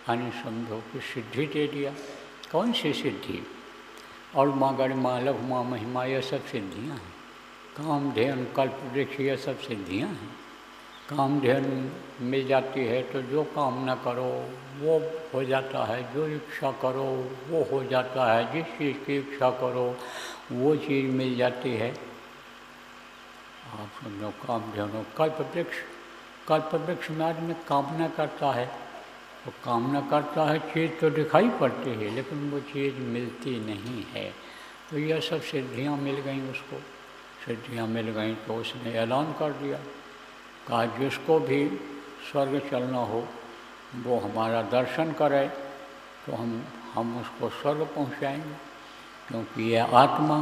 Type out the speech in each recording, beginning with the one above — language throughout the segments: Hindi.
यानी समझो कि सिद्धि दे दिया। कौन सी सिद्धि? और माँ गरिमा, लघु माँ महिमा, ये सब सिद्धियाँ हैं। कामधेनु, कल्पवृक्ष, ये सब सिद्धियाँ हैं। कामधेनु मिल जाती है तो जो कामना करो वो हो जाता है, जो इच्छा करो वो हो जाता है, जिस चीज़ की इच्छा करो वो चीज़ मिल जाती है। आप समझो कामधेनु, कल्पवृक्ष, कल्पवृक्ष में आदमी कामना करता है, तो कामना करता है, चीज़ तो दिखाई पड़ती है लेकिन वो चीज़ मिलती नहीं है। तो यह सब सिद्धियाँ मिल गई उसको। सिद्धियाँ मिल गई तो उसने ऐलान कर दिया, कहा जिसको भी स्वर्ग चलना हो वो हमारा दर्शन करे तो हम उसको स्वर्ग पहुँचाएंगे। क्योंकि यह आत्मा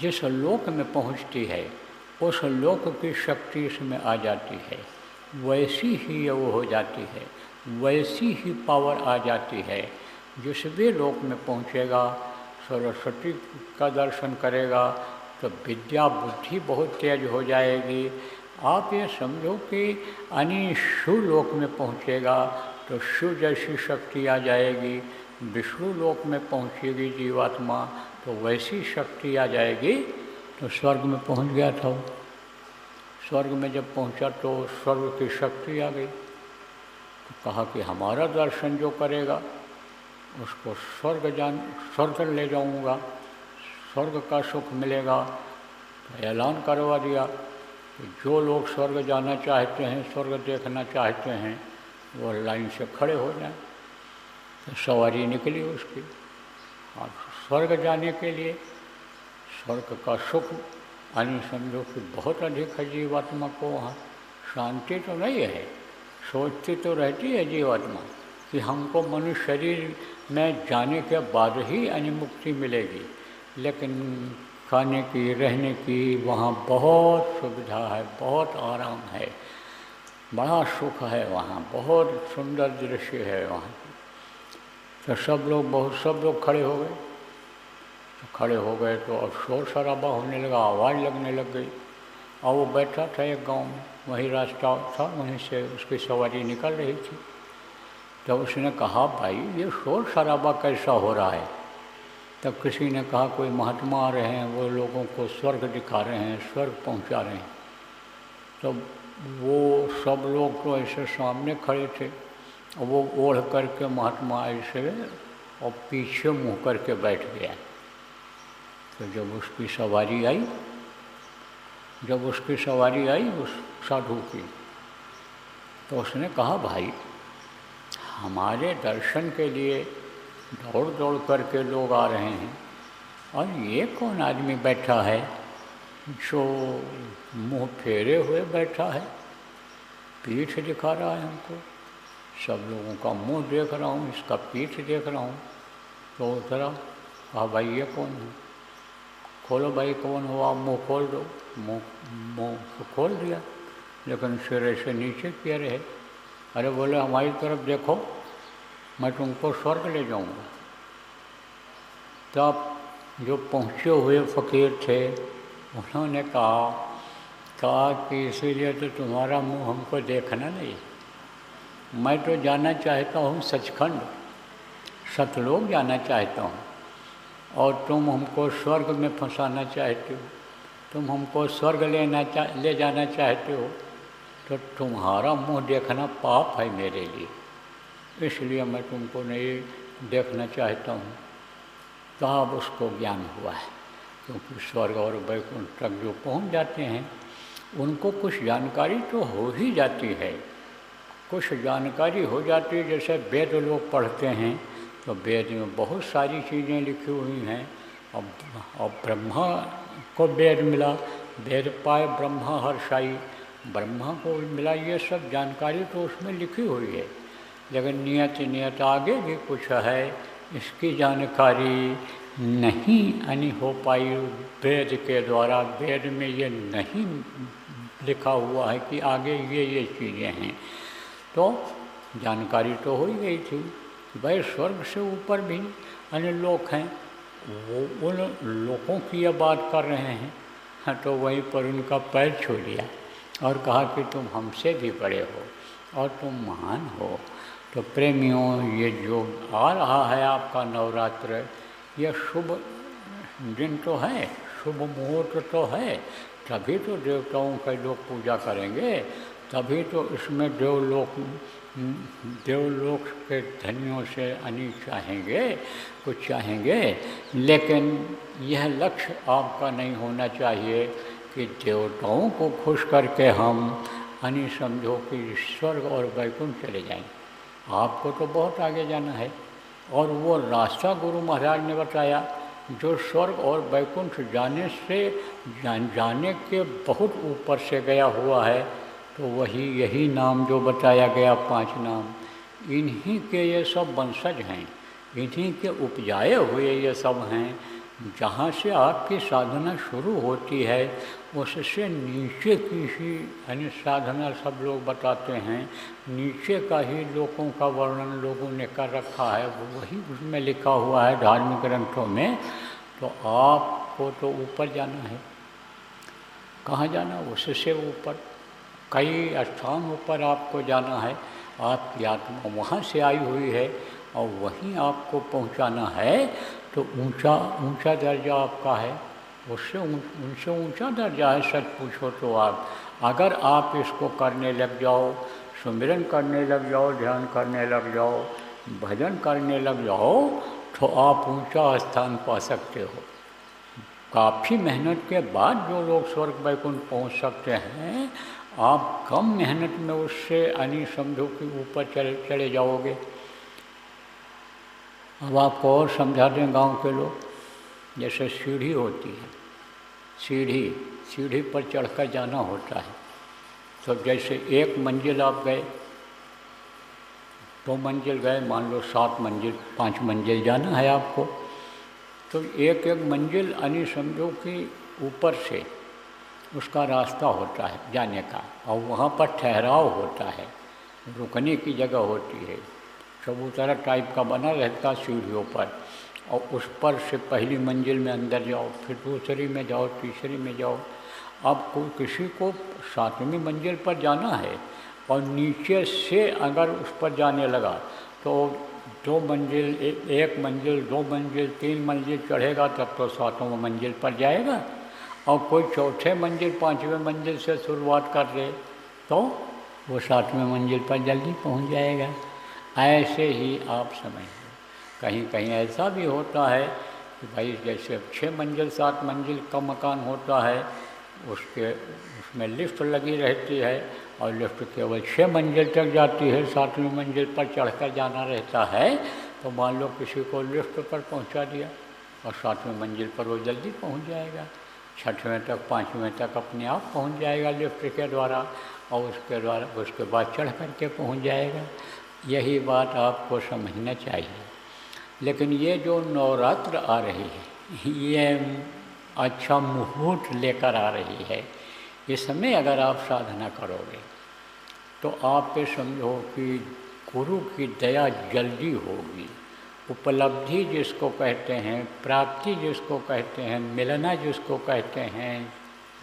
जिस लोक में पहुँचती है उस लोक की शक्ति इसमें आ जाती है, वैसी ही वो हो जाती है, वैसी ही पावर आ जाती है। जिस भी लोक में पहुँचेगा, सरस्वती का दर्शन करेगा तो विद्या बुद्धि बहुत तेज हो जाएगी। आप ये समझो कि अनिशु लोक में पहुँचेगा तो शिव जैसी शक्ति आ जाएगी, विष्णु लोक में पहुँचेगी जीवात्मा तो वैसी शक्ति आ जाएगी। तो स्वर्ग में पहुँच गया था वो। स्वर्ग में जब पहुँचा तो स्वर्ग की शक्ति आ गई, तो कहा कि हमारा दर्शन जो करेगा उसको स्वर्ग ले जाऊंगा, स्वर्ग का सुख मिलेगा। तो ऐलान करवा दिया कि जो लोग स्वर्ग जाना चाहते हैं, स्वर्ग देखना चाहते हैं, वो लाइन से खड़े हो जाएं। तो सवारी निकली उसकी और स्वर्ग जाने के लिए। स्वर्ग का सुख यानी समझो कि बहुत अधिक है जीवात्मा को वहाँ। शांति तो नहीं है, सोचती तो रहती है जीवात्मा कि हमको मनुष्य शरीर में जाने के बाद ही मुक्ति मिलेगी, लेकिन खाने की, रहने की वहाँ बहुत सुविधा है, बहुत आराम है, बड़ा सुख है वहाँ, बहुत सुंदर दृश्य है वहाँ। तो सब लोग खड़े हो गए। तो खड़े हो गए तो अब शोर शराबा होने लगा, आवाज़ लगने लग गई। और वो बैठा था एक गांव में, वहीं रास्ता था, वहीं से उसकी सवारी निकल रही थी। तो उसने कहा, भाई ये शोर शराबा कैसा हो रहा है? तब किसी ने कहा, कोई महात्मा आ रहे हैं, वो लोगों को स्वर्ग दिखा रहे हैं, स्वर्ग पहुंचा रहे हैं। तो वो सब लोग तो ऐसे सामने खड़े थे, वो ओढ़ करके महात्मा ऐसे और पीछे मुँह करके बैठ गया। तो जब उसकी सवारी आई उस साधु की, तो उसने कहा, भाई हमारे दर्शन के लिए दौड़ दौड़ करके लोग आ रहे हैं और ये कौन आदमी बैठा है जो मुंह फेरे हुए बैठा है, पीठ दिखा रहा है हमको, सब लोगों का मुंह देख रहा हूँ, इसका पीठ देख रहा हूँ। तो जरा कहा, भाई ये कौन है? खोलो भाई, कौन हो आप? मुँह खोल दो। मुँह तो खोल दिया, लेकिन सिर ऐसे नीचे किए रहे। अरे बोले, हमारी तरफ देखो, मैं तुमको स्वर्ग ले जाऊंगा। तब जो पहुँचे हुए फ़कीर थे उन्होंने कहा कि इसीलिए तो तुम्हारा मुँह हमको देखना नहीं, मैं तो जाना चाहता हूँ सचखंड, सतलोक जाना चाहता हूँ, और तुम हमको स्वर्ग में फंसाना चाहते हो, तुम हमको स्वर्ग ले जाना चाहते हो, तो तुम्हारा मुंह देखना पाप है मेरे लिए, इसलिए मैं तुमको नहीं देखना चाहता हूँ। तब उसको ज्ञान हुआ है, क्योंकि स्वर्ग और वैकुंठ तक जो पहुँच जाते हैं उनको कुछ जानकारी तो हो ही जाती है, कुछ जानकारी हो जाती है। जैसे वेद लोग पढ़ते हैं तो वेद में बहुत सारी चीज़ें लिखी हुई हैं। अब ब्रह्मा को वेद मिला, वेद पाए ब्रह्मा हर्षाई, ब्रह्मा को मिला, ये सब जानकारी तो उसमें लिखी हुई है। लेकिन नियत आगे भी कुछ है, इसकी जानकारी नहीं हो पाई वेद के द्वारा। वेद में ये नहीं लिखा हुआ है कि आगे ये चीज़ें हैं। तो जानकारी तो हो ही गई थी, भाई स्वर्ग से ऊपर भी अन्य लोक हैं, वो उन लोगों की ये बात कर रहे हैं। हाँ, तो वहीं पर उनका पैर छू लिया और कहा कि तुम हमसे भी बड़े हो और तुम महान हो, तो प्रेमियों, ये जो आ रहा है आपका नवरात्र, यह शुभ दिन तो है, शुभ मुहूर्त तो है, तभी तो देवताओं के लोग पूजा करेंगे, तभी तो इसमें देवलोक के धनियों से अनेक चाहेंगे, कुछ चाहेंगे। लेकिन यह लक्ष्य आपका नहीं होना चाहिए कि देवताओं को खुश करके हम समझो कि स्वर्ग और वैकुंठ चले जाएं। आपको तो बहुत आगे जाना है, और वो रास्ता गुरु महाराज ने बताया जो स्वर्ग और वैकुंठ जाने से जाने के बहुत ऊपर से गया हुआ है, तो वही यही नाम जो बताया गया 5 नाम, इन्हीं के ये सब वंशज हैं, इन्हीं के उपजाए हुए ये सब हैं। जहाँ से आपकी साधना शुरू होती है उससे नीचे की ही साधना सब लोग बताते हैं, नीचे का ही लोगों का वर्णन लोगों ने कर रखा है, वही उसमें लिखा हुआ है धार्मिक ग्रंथों में। तो आपको तो ऊपर जाना है, कहाँ जाना, उससे ऊपर कई स्थान ऊपर आपको जाना है। आपकी आत्मा वहाँ से आई हुई है और वहीं आपको पहुँचाना है, तो ऊंचा ऊंचा दर्जा आपका है, उससे उनसे ऊंचा दर्जा है। सच पूछो तो आप अगर आप इसको करने लग जाओ, सुमिरन करने लग जाओ, ध्यान करने लग जाओ, भजन करने लग जाओ, तो आप ऊंचा स्थान पा सकते हो। काफ़ी मेहनत के बाद जो लोग स्वर्ग वैकुंठ पहुँच सकते हैं, आप कम मेहनत में उससे समझो कि ऊपर चले जाओगे। अब आपको और समझा दें गांव के लोग, जैसे सीढ़ी होती है, सीढ़ी पर चढ़कर जाना होता है। तो जैसे 1 मंजिल आप गए, 2 मंजिल गए, मान लो 7 मंजिल 5 मंजिल जाना है आपको, तो एक मंजिल समझो कि ऊपर से उसका रास्ता होता है जाने का, और वहाँ पर ठहराव होता है, रुकने की जगह होती है, चबूतरा टाइप का बना रहता सीढ़ियों पर, और उस पर से पहली मंजिल में अंदर जाओ, फिर दूसरी में जाओ, तीसरी में जाओ। अब किसी को 7वीं मंजिल पर जाना है और नीचे से अगर उस पर जाने लगा तो 2 मंजिल 1 मंजिल 2 मंजिल 3 मंजिल चढ़ेगा, तब तो 7वीं मंजिल पर जाएगा। और कोई 4थे मंजिल 5वें मंजिल से शुरुआत कर दे तो वो 7वीं मंजिल पर जल्दी पहुंच जाएगा। ऐसे ही आप समझिए, कहीं कहीं ऐसा भी होता है कि भाई जैसे 6 मंजिल 7 मंजिल का मकान होता है, उसमें लिफ्ट लगी रहती है और लिफ्ट केवल 6 मंजिल तक जाती है, 7वीं मंजिल पर चढ़कर जाना रहता है। तो मान लो किसी को लिफ्ट पर पहुंचा दिया और 7वीं मंजिल पर वो जल्दी पहुंच जाएगा, 6वें तक 5वें तक अपने आप पहुंच जाएगा लिफ्ट के द्वारा, और उसके बाद चढ़ करके पहुंच जाएगा। यही बात आपको समझना चाहिए। लेकिन ये जो नवरात्र आ रही है, ये अच्छा मुहूर्त लेकर आ रही है। इस समय अगर आप साधना करोगे तो आप ये समझो कि गुरु की दया जल्दी होगी, उपलब्धि जिसको कहते हैं, प्राप्ति जिसको कहते हैं, मिलना जिसको कहते हैं,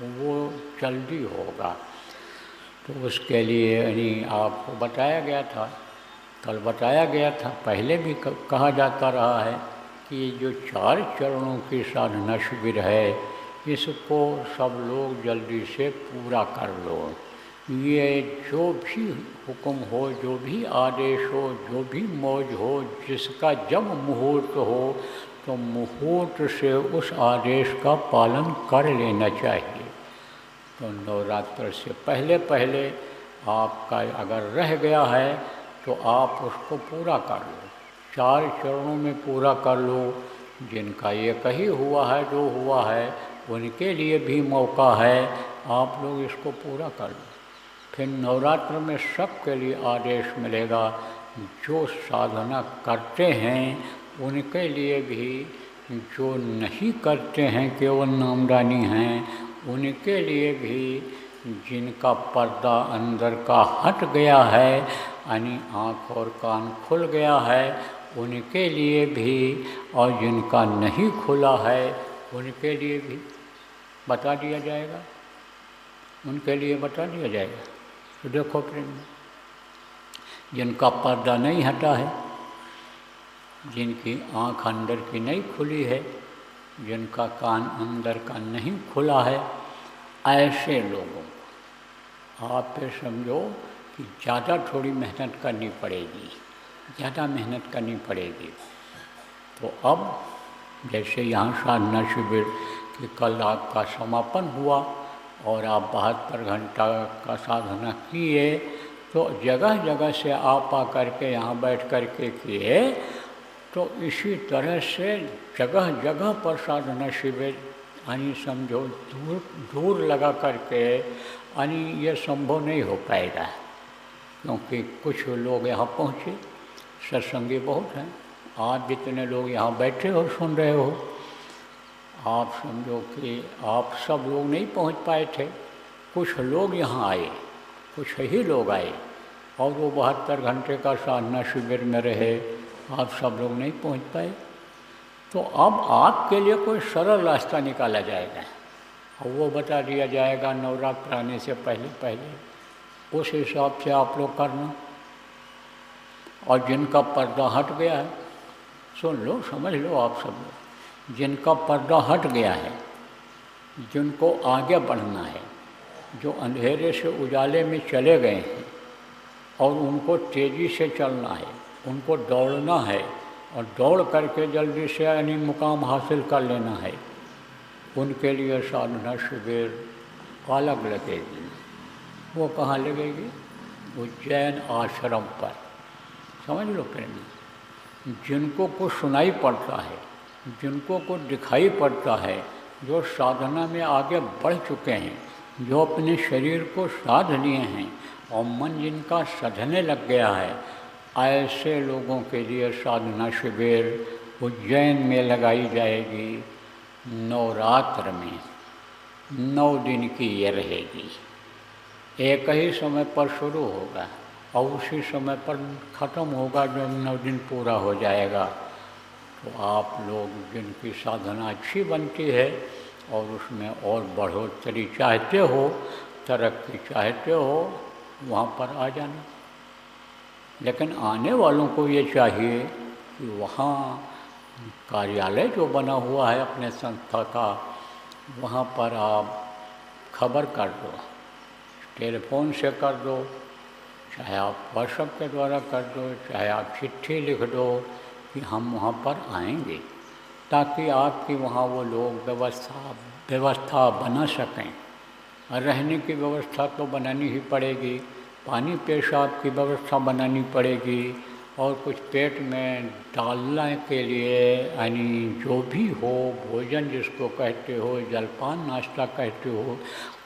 वो जल्दी होगा। तो उसके लिए आपको बताया गया था, कल बताया गया था, पहले भी कहा जाता रहा है कि ये जो 4 चरणों की साधना शिविर है, इसको सब लोग जल्दी से पूरा कर लो। ये जो भी हुक्म हो, जो भी आदेश हो, जो भी मौज हो, जिसका जब मुहूर्त हो तो मुहूर्त से उस आदेश का पालन कर लेना चाहिए। तो नवरात्र से पहले पहले आपका अगर रह गया है तो आप उसको पूरा कर लो, 4 चरणों में पूरा कर लो। जिनका ये कही हुआ है, जो हुआ है, उनके लिए भी मौका है, आप लोग इसको पूरा कर लो। फिर नवरात्र में सबके लिए आदेश मिलेगा, जो साधना करते हैं उनके लिए भी, जो नहीं करते हैं केवल नामदानी हैं उनके लिए भी, जिनका पर्दा अंदर का हट गया है, यानी आँख और कान खुल गया है, उनके लिए भी, और जिनका नहीं खुला है उनके लिए भी बता दिया जाएगा, उनके लिए बता दिया जाएगा। तो देखो प्रेम, जिनका पर्दा नहीं हटा है, जिनकी आँख अंदर की नहीं खुली है, जिनका कान अंदर का नहीं खुला है, ऐसे लोगों को आप ये समझो कि ज़्यादा थोड़ी मेहनत करनी पड़ेगी, ज़्यादा मेहनत करनी पड़ेगी। तो अब जैसे यहाँ साधना शिविर कि कल आपका समापन हुआ और आप 72 घंटा का साधना किए, तो जगह जगह से आप आकर के यहाँ बैठ कर के किए, तो इसी तरह से जगह जगह पर साधना शिविर यानी समझो दूर लगा करके यानी ये संभव नहीं हो पाएगा, क्योंकि कुछ लोग यहाँ पहुँचे, सत्संगी बहुत हैं। आप जितने लोग यहाँ बैठे हो सुन रहे हो, आप समझो कि आप सब लोग नहीं पहुँच पाए थे, कुछ लोग यहाँ आए, कुछ ही लोग आए और वो 72 घंटे का साधना शिविर में रहे, आप सब लोग नहीं पहुँच पाए। तो अब आपके लिए कोई सरल रास्ता निकाला जाएगा और वो बता दिया जाएगा नवरात्र आने से पहले पहले, उस हिसाब से आप लोग करना। और जिनका पर्दा हट गया है, सुन लो, समझ लो आप सब लोग, जिनका पर्दा हट गया है, जिनको आगे बढ़ना है, जो अंधेरे से उजाले में चले गए हैं और उनको तेज़ी से चलना है, उनको दौड़ना है और दौड़ करके जल्दी से यानी मुकाम हासिल कर लेना है, उनके लिए साधना शिविर अलग लगेगी। वो कहाँ लगेगी? उज्जैन आश्रम पर। समझ लो प्रेमी, जिनको कुछ सुनाई पड़ता है, जिनको कुछ दिखाई पड़ता है, जो साधना में आगे बढ़ चुके हैं, जो अपने शरीर को साध लिए हैं और मन जिनका सधने लग गया है, ऐसे लोगों के लिए साधना शिविर उज्जैन में लगाई जाएगी। नवरात्र में 9 दिन की ये रहेगी, एक ही समय पर शुरू होगा और उसी समय पर ख़त्म होगा जब 9 दिन पूरा हो जाएगा। तो आप लोग जिनकी साधना अच्छी बनती है और उसमें और बढ़ोतरी चाहते हो, तरक्की चाहते हो, वहाँ पर आ जाना। लेकिन आने वालों को ये चाहिए कि वहाँ कार्यालय जो बना हुआ है अपने संस्था का, वहाँ पर आप खबर कर दो, टेलीफोन से कर दो, चाहे आप व्हाट्सएप के द्वारा कर दो, चाहे आप चिट्ठी लिख दो कि हम वहाँ पर आएंगे, ताकि आपकी वहाँ वो लोग व्यवस्था बना सकें। रहने की व्यवस्था तो बनानी ही पड़ेगी, पानी पेशाब की व्यवस्था बनानी पड़ेगी और कुछ पेट में डालने के लिए यानी जो भी हो, भोजन जिसको कहते हो, जलपान नाश्ता कहते हो,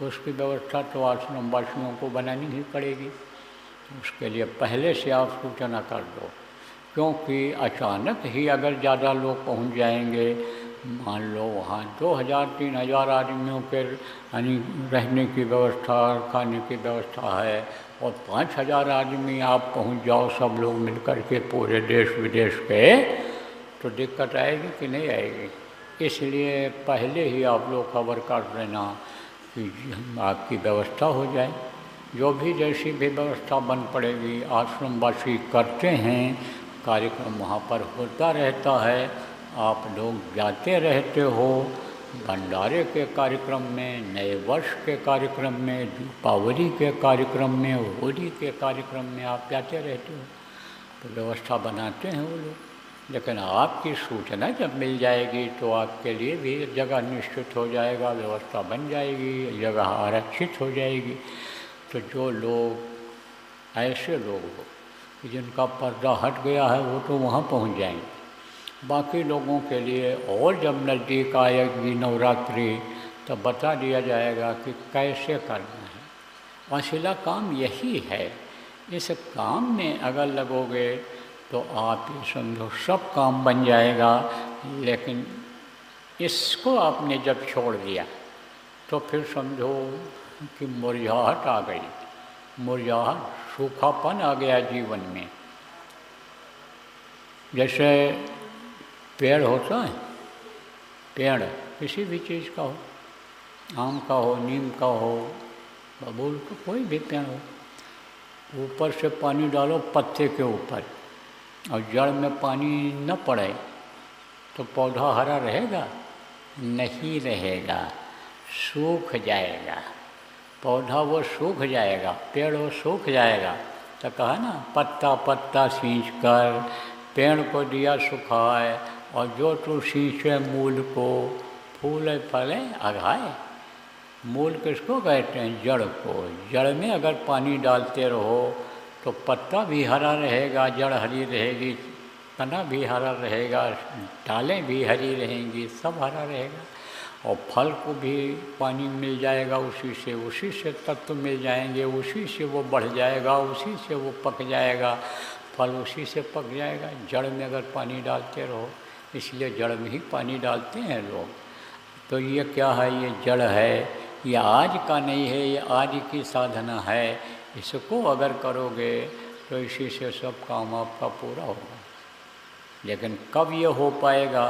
उसकी व्यवस्था तो आश्रम वासियों को बनानी ही पड़ेगी। उसके लिए पहले से आप सूचना कर दो, क्योंकि अचानक ही अगर ज़्यादा लोग पहुंच जाएंगे, मान लो वहाँ 2000-3000 आदमियों के यानी रहने की व्यवस्था, खाने की व्यवस्था है और 5000 आदमी आप पहुंच जाओ सब लोग मिलकर के पूरे देश विदेश के, तो दिक्कत आएगी कि नहीं आएगी? इसलिए पहले ही आप लोग खबर कर देना कि आपकी व्यवस्था हो जाए। जो भी जैसी भी व्यवस्था बन पड़ेगी, आश्रमवासी करते हैं, कार्यक्रम वहाँ पर होता रहता है, आप लोग जाते रहते हो। भंडारे के कार्यक्रम में, नए वर्ष के कार्यक्रम में, दीपावली के कार्यक्रम में, होली के कार्यक्रम में आप जाते रहते हो, तो व्यवस्था बनाते हैं वो लोग। लेकिन आपकी सूचना जब मिल जाएगी तो आपके लिए भी जगह निश्चित हो जाएगा, व्यवस्था बन जाएगी, जगह आरक्षित हो जाएगी। तो जो लोग ऐसे लोग हो जिनका पर्दा हट गया है, वो तो वहाँ पहुँच जाएंगे। बाकी लोगों के लिए और जब नज़दीक आएगी नवरात्रि, तब बता दिया जाएगा कि कैसे करना है। असला काम यही है। इस काम में अगर लगोगे तो आप ये समझो सब काम बन जाएगा। लेकिन इसको आपने जब छोड़ दिया तो फिर समझो कि मुरझाहट आ गई, मुरझाहट, सूखापन आ गया जीवन में। जैसे पेड़ होता है, पेड़ किसी भी चीज़ का हो, आम का हो, नीम का हो, बबूल का, कोई भी पेड़ हो, ऊपर से पानी डालो पत्ते के ऊपर और जड़ में पानी न पड़े तो पौधा हरा रहेगा? नहीं रहेगा, सूख जाएगा। पौधा वो सूख जाएगा, पेड़ वो सूख जाएगा। तो कहा ना, पत्ता पत्ता सींच कर पेड़ को दिया सुखाए, और जो तू सींचे मूल को फूले फले अघाए। मूल किसको कहते हैं? जड़ को। जड़ में अगर पानी डालते रहो तो पत्ता भी हरा रहेगा, जड़ हरी रहेगी, तना भी हरा रहेगा, डालें भी हरी रहेंगी, सब हरा रहेगा। और फल को भी पानी मिल जाएगा उसी से तत्व मिल जाएंगे, उसी से वो बढ़ जाएगा, उसी से वो पक जाएगा, फल उसी से पक जाएगा। जड़ में अगर पानी डालते रहो, इसलिए जड़ में ही पानी डालते हैं लोग। तो ये क्या है? ये जड़ है, ये आज का नहीं है, ये आज की साधना है। इसको अगर करोगे तो इसी से सब काम आपका पूरा होगा। लेकिन कब ये हो पाएगा?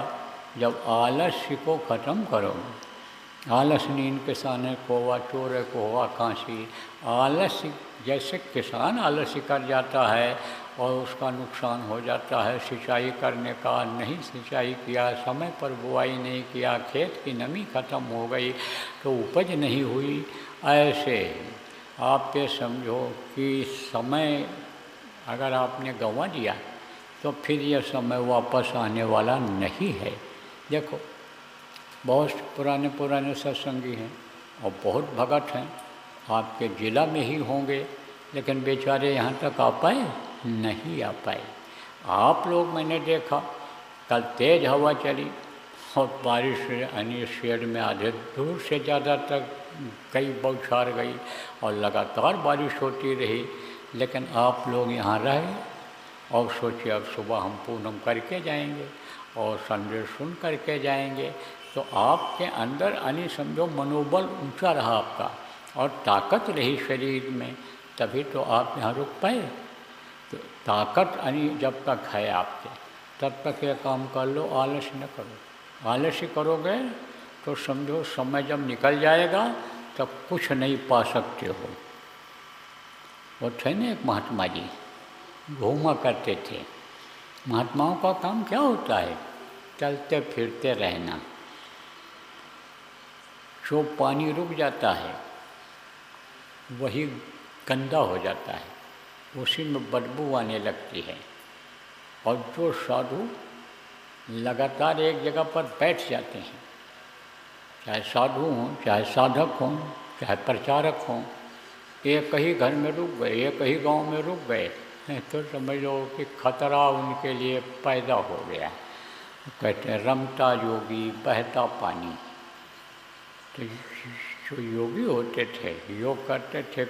जब आलस्य को ख़त्म करोगे। आलस नींद के साने को हुआ, चोरे को हुआ कांसी। आलस्य, जैसे किसान आलस्य कर जाता है और उसका नुकसान हो जाता है, सिंचाई करने का नहीं सिंचाई किया, समय पर बुआई नहीं किया, खेत की नमी ख़त्म हो गई तो उपज नहीं हुई। ऐसे आप ये समझो कि समय अगर आपने गंवा दिया तो फिर यह समय वापस आने वाला नहीं है। देखो, बहुत पुराने सत्संगी हैं और बहुत भगत हैं, आपके ज़िला में ही होंगे, लेकिन बेचारे यहाँ तक आ पाए? नहीं आ पाए। आप लोग, मैंने देखा कल तेज़ हवा चली और बारिश यानी शेड में आधे दूर से ज़्यादा तक कई बौछार गई और लगातार बारिश होती रही, लेकिन आप लोग यहाँ रहे और सोचिए अब सुबह हम पूनम करके जाएंगे और संदेश सुन करके जाएंगे। तो आपके अंदर यानी समझो मनोबल ऊंचा रहा आपका और ताकत रही शरीर में, तभी तो आप यहाँ रुक पाए। तो ताकत यानी जब तक है आपके, तब तक ये काम कर लो, आलस्य न करो। आलस्य करोगे तो समझो समय जब निकल जाएगा तब कुछ नहीं पा सकते हो। वो थे ना एक महात्मा जी, घूमा करते थे। महात्माओं का काम क्या होता है? चलते फिरते रहना। जो पानी रुक जाता है वही गंदा हो जाता है, उसी में बदबू आने लगती है। और जो साधु लगातार एक जगह पर बैठ जाते हैं, चाहे साधु हों, चाहे साधक हों, चाहे प्रचारक हों, एक ही घर में रुक गए, एक ही गांव में रुक गए, तो समझ लो कि खतरा उनके लिए पैदा हो गया। कहते हैं रमता योगी बहता पानी। तो जो योगी होते थे, योग करते थे,